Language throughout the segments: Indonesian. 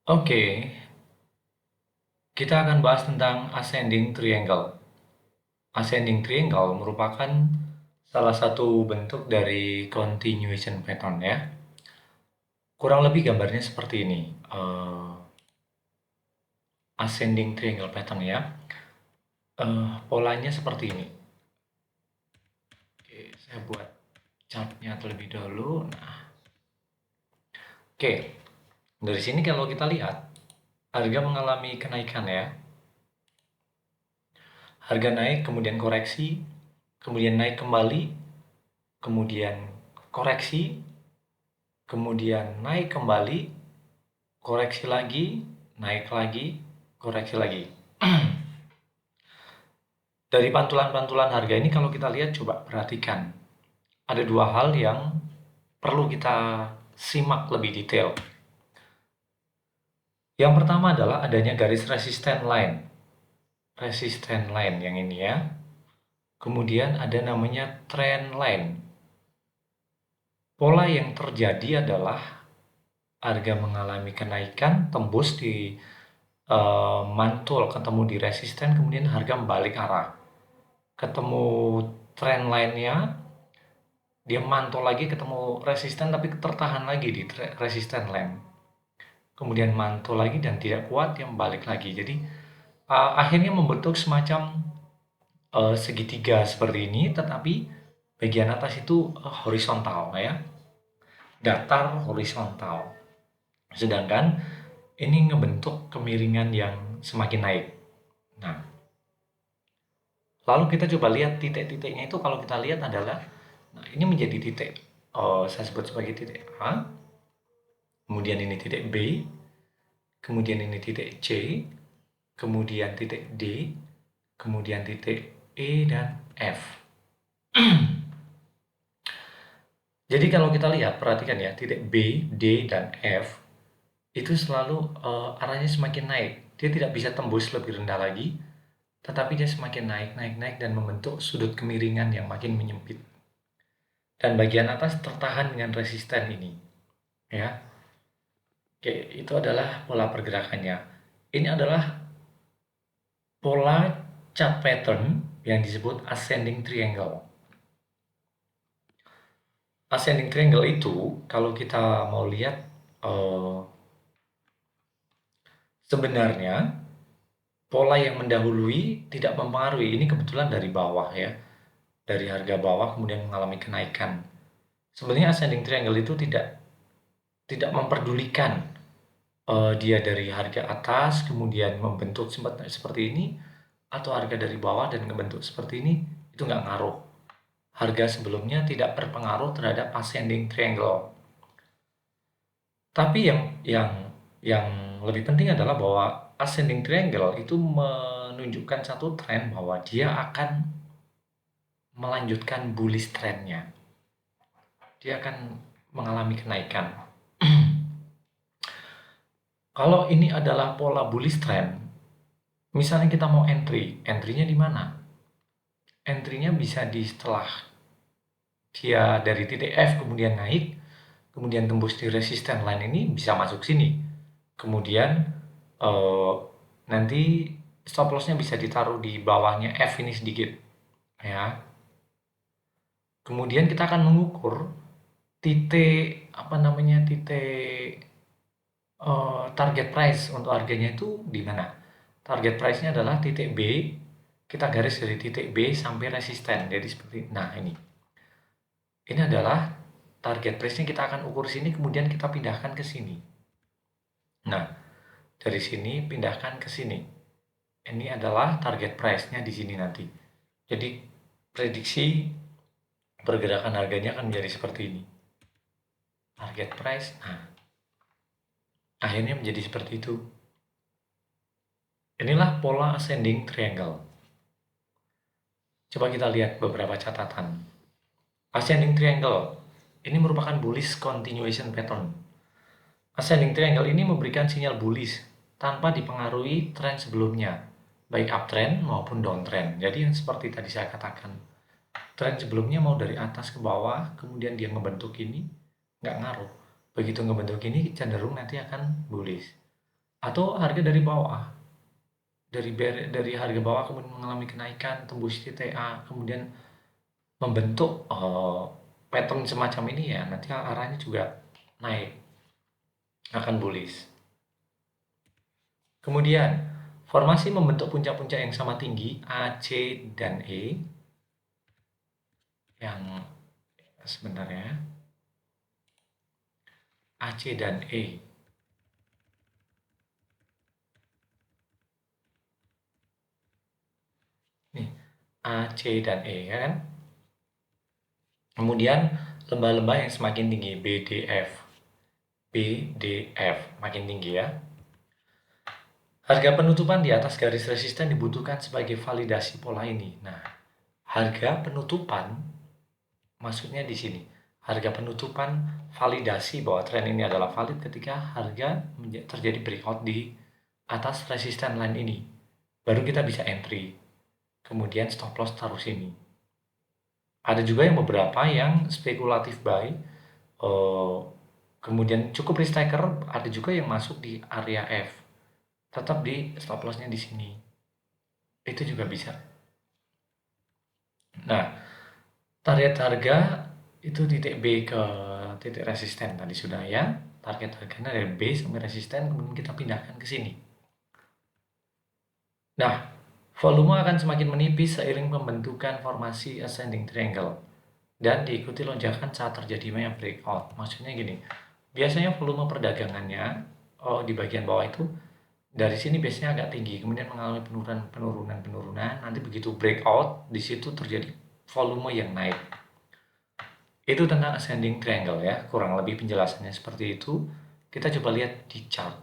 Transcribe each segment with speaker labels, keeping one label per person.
Speaker 1: Oke, kita akan bahas tentang ascending triangle. Ascending triangle merupakan salah satu bentuk dari continuation pattern ya. Kurang lebih gambarnya seperti ini. Ascending triangle pattern ya. Polanya seperti ini. Oke, saya buat chartnya terlebih dahulu. Nah, oke. Dari sini kalau kita lihat, harga mengalami kenaikan ya. Harga naik, kemudian koreksi, kemudian naik kembali, kemudian koreksi, kemudian naik kembali, koreksi lagi, naik lagi, koreksi lagi. Dari pantulan-pantulan harga ini kalau kita lihat, coba perhatikan. Ada dua hal yang perlu kita simak lebih detail. Yang pertama adalah adanya garis resisten line. Resisten line yang ini ya. Kemudian ada namanya trend line. Pola yang terjadi adalah harga mengalami kenaikan, tembus di mantul, ketemu di resisten, kemudian harga membalik arah. Ketemu trend line-nya, dia mantul lagi, ketemu resisten, tapi tertahan lagi di resisten line. Kemudian mantul lagi dan tidak kuat, dia membalik lagi. Jadi akhirnya membentuk semacam segitiga seperti ini, tetapi bagian atas itu horizontal ya, datar horizontal. Sedangkan ini ngebentuk kemiringan yang semakin naik. Nah, lalu kita coba lihat titik-titiknya itu, kalau kita lihat adalah, nah ini menjadi titik, saya sebut sebagai titik A, kemudian ini titik B, kemudian ini titik C, kemudian titik D, kemudian titik E dan F. Jadi kalau kita lihat, perhatikan ya, titik B, D, dan F itu selalu arahnya semakin naik. Dia tidak bisa tembus lebih rendah lagi, tetapi dia semakin naik, naik, naik, dan membentuk sudut kemiringan yang makin menyempit. Dan bagian atas tertahan dengan resisten ini. Ya. Oke, itu adalah pola pergerakannya. Ini adalah pola chart pattern yang disebut ascending triangle. Ascending triangle itu, kalau kita mau lihat, eh, sebenarnya pola yang mendahului tidak mempengaruhi. Ini kebetulan dari bawah ya. Dari harga bawah kemudian mengalami kenaikan. Sebenarnya ascending triangle itu tidak memperdulikan dia dari harga atas kemudian membentuk seperti ini, atau harga dari bawah dan membentuk seperti ini, itu nggak ngaruh. Harga sebelumnya tidak berpengaruh terhadap ascending triangle. Tapi yang lebih penting adalah bahwa ascending triangle itu menunjukkan satu tren bahwa dia akan melanjutkan bullish trendnya. Dia akan mengalami kenaikan. Kalau ini adalah pola bullish trend, misalnya kita mau entry-nya di mana? Entry-nya bisa di setelah dia dari titik F kemudian naik, kemudian tembus di resisten line ini, bisa masuk sini. Kemudian nanti stop loss-nya bisa ditaruh di bawahnya F ini sedikit. Ya. Kemudian kita akan mengukur titik titik target price untuk harganya itu di mana. Target price-nya adalah titik B, kita garis dari titik B sampai resisten. Jadi seperti, nah ini adalah target price-nya, kita akan ukur sini, kemudian kita pindahkan ke sini. Nah, dari sini pindahkan ke sini. Ini adalah target price-nya di sini nanti. Jadi prediksi pergerakan harganya akan menjadi seperti ini. Target price, nah akhirnya menjadi seperti itu. Inilah pola ascending triangle. Coba kita lihat beberapa catatan. Ascending triangle ini merupakan bullish continuation pattern. Ascending triangle ini memberikan sinyal bullish tanpa dipengaruhi tren sebelumnya, baik uptrend maupun downtrend. Jadi yang seperti tadi saya katakan, tren sebelumnya mau dari atas ke bawah, kemudian dia ngebentuk ini, nggak ngaruh. Begitu ngebentuk ini, cenderung nanti akan bullish. atau harga dari bawah, dari harga bawah kemudian mengalami kenaikan tembus titik A, kemudian membentuk pattern semacam ini, ya nanti arahnya juga naik, akan bullish. Kemudian formasi membentuk puncak-puncak yang sama tinggi A, C, dan E, yang sebenarnya A, C, dan E. Nih, A, C, dan E, ya kan? Kemudian lembah-lembah yang semakin tinggi, B, D, F. B, D, F, makin tinggi ya. Harga penutupan di atas garis resisten dibutuhkan sebagai validasi pola ini. Nah, harga penutupan maksudnya di sini. Harga penutupan validasi bahwa tren ini adalah valid ketika harga terjadi breakout di atas resisten line ini. Baru kita bisa entry. Kemudian stop loss taruh sini. Ada juga yang beberapa yang spekulatif buy, kemudian cukup risk taker, ada juga yang masuk di area F. Tetap di stop loss-nya di sini. Itu juga bisa. Nah, target harga itu titik B ke titik resisten tadi sudah ya. Target harganya dari B sampai resisten, kemudian kita pindahkan ke sini. Nah, volume akan semakin menipis seiring pembentukan formasi ascending triangle dan diikuti lonjakan saat terjadinya breakout. Maksudnya gini, biasanya volume perdagangannya di bagian bawah itu dari sini biasanya agak tinggi, kemudian mengalami penurunan. Nanti begitu breakout, di situ terjadi volume yang naik. Itu tentang ascending triangle ya, kurang lebih penjelasannya seperti itu. Kita coba lihat di chart.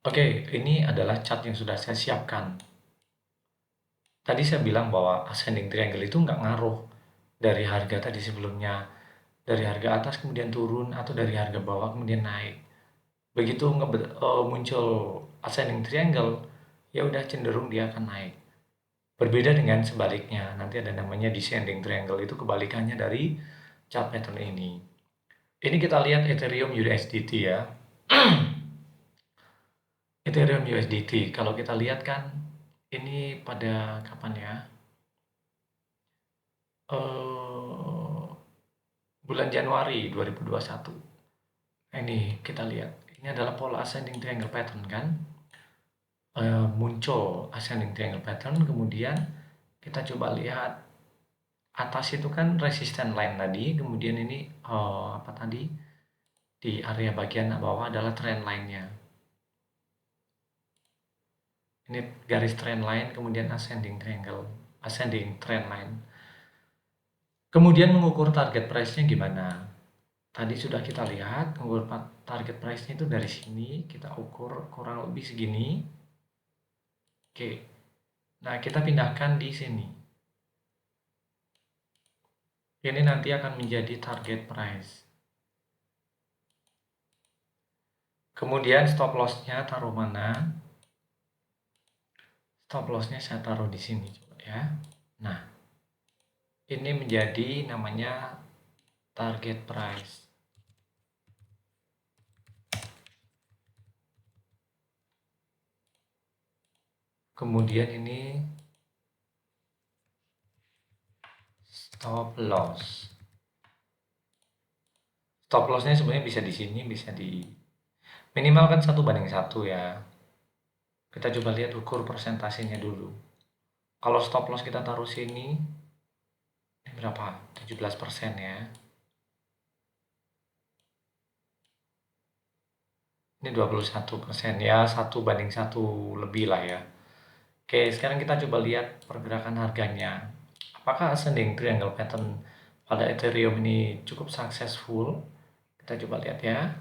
Speaker 1: Oke, ini adalah chart yang sudah saya siapkan. Tadi saya bilang bahwa ascending triangle itu nggak ngaruh dari harga tadi sebelumnya, dari harga atas kemudian turun, atau dari harga bawah kemudian naik. Begitu muncul ascending triangle, ya udah cenderung dia akan naik. Berbeda dengan sebaliknya, nanti ada namanya descending triangle, itu kebalikannya dari chart pattern ini. Ini kita lihat Ethereum USDT ya. Ethereum USDT, kalau kita lihat kan ini pada kapan ya? Bulan Januari 2021. Ini kita lihat, ini adalah pola ascending triangle pattern kan. Muncul ascending triangle pattern, kemudian kita coba lihat atas itu kan resisten line tadi, kemudian ini apa tadi di area bagian bawah adalah trend line-nya. Ini garis trend line, kemudian ascending triangle, ascending trend line. Kemudian mengukur target price-nya gimana? Tadi sudah kita lihat, mengukur target price-nya itu dari sini, kita ukur kurang lebih segini. Oke, nah kita pindahkan di sini. Ini nanti akan menjadi target price. Kemudian stop loss-nya taruh mana? Stop loss-nya saya taruh di sini coba ya. Nah, ini menjadi namanya target price. Kemudian ini stop loss. Stop loss-nya sebenarnya bisa di sini, bisa di minimal kan 1:1 ya. Kita coba lihat ukur persentasenya dulu. Kalau stop loss kita taruh sini, ini berapa? 17% ya. Ini 21% ya, 1:1 lebih lah ya. Oke, sekarang kita coba lihat pergerakan harganya. Apakah ascending triangle pattern pada Ethereum ini cukup successful? Kita coba lihat ya.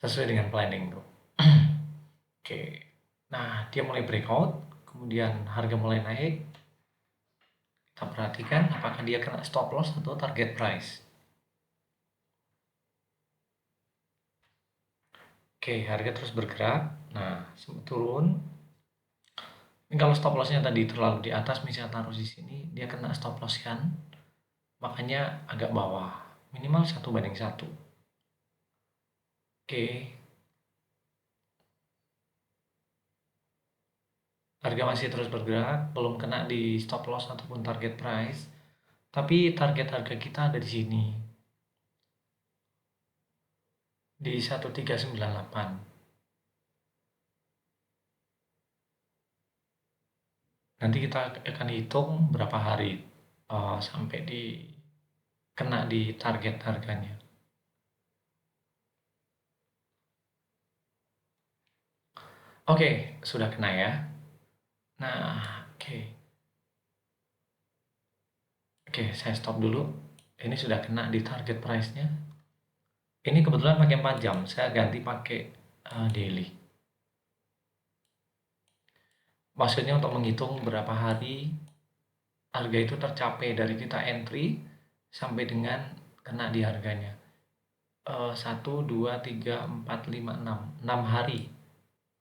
Speaker 1: Sesuai dengan planning tuh. Oke. Nah, dia mulai breakout, kemudian harga mulai naik. Kita perhatikan apakah dia kena stop loss atau target price. Oke, harga terus bergerak. Nah, turun. Ini kalau stop lossnya tadi terlalu di atas, misalnya taruh di sini, dia kena stop loss kan. Makanya agak bawah. Minimal 1:1. Oke, harga masih terus bergerak, belum kena di stop loss ataupun target price, tapi target harga kita ada di sini, di 1398. Nanti kita akan hitung berapa hari sampai di kena di target harganya. Oke, sudah kena ya. Nah, oke. Oke, saya stop dulu. Ini sudah kena di target price-nya. Ini kebetulan pakai 4 jam, saya ganti pakai daily. Maksudnya untuk menghitung berapa hari harga itu tercapai dari kita entry sampai dengan kena di harganya. 1, 2, 3, 4, 5, 6. 6 hari.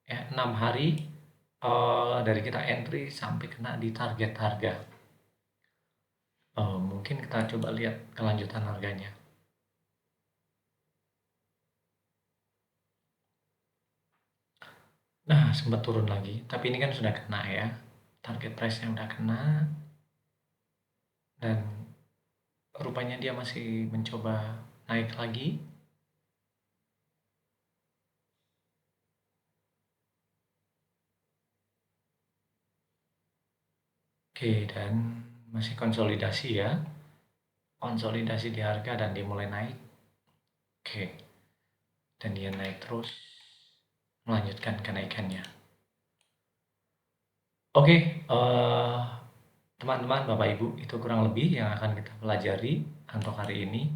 Speaker 1: Ya, 6 hari dari kita entry sampai kena di target harga. Mungkin kita coba lihat kelanjutan harganya. Nah, sempat turun lagi, tapi ini kan sudah kena ya. Target price-nya udah kena, dan rupanya dia masih mencoba naik lagi. Oke, dan masih konsolidasi ya. Konsolidasi di harga dan dia mulai naik. Oke, dan dia naik terus, melanjutkan kenaikannya. Oke, teman-teman, Bapak Ibu, itu kurang lebih yang akan kita pelajari untuk hari ini.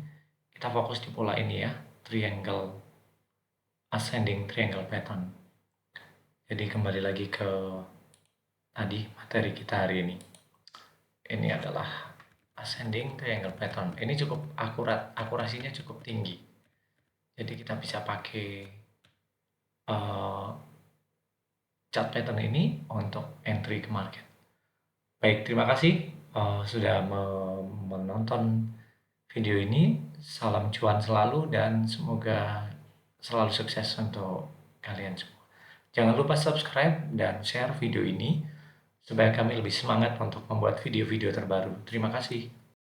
Speaker 1: Kita fokus di pola ini ya, triangle, ascending triangle pattern. Jadi kembali lagi ke tadi materi kita hari ini. Ini adalah ascending triangle pattern. Ini cukup akurat, akurasinya cukup tinggi. Jadi kita bisa pakai chart pattern ini untuk entry ke market. Baik, terima kasih sudah menonton video ini. Salam cuan selalu dan semoga selalu sukses untuk kalian semua. Jangan lupa subscribe dan share video ini supaya kami lebih semangat untuk membuat video-video terbaru. Terima kasih.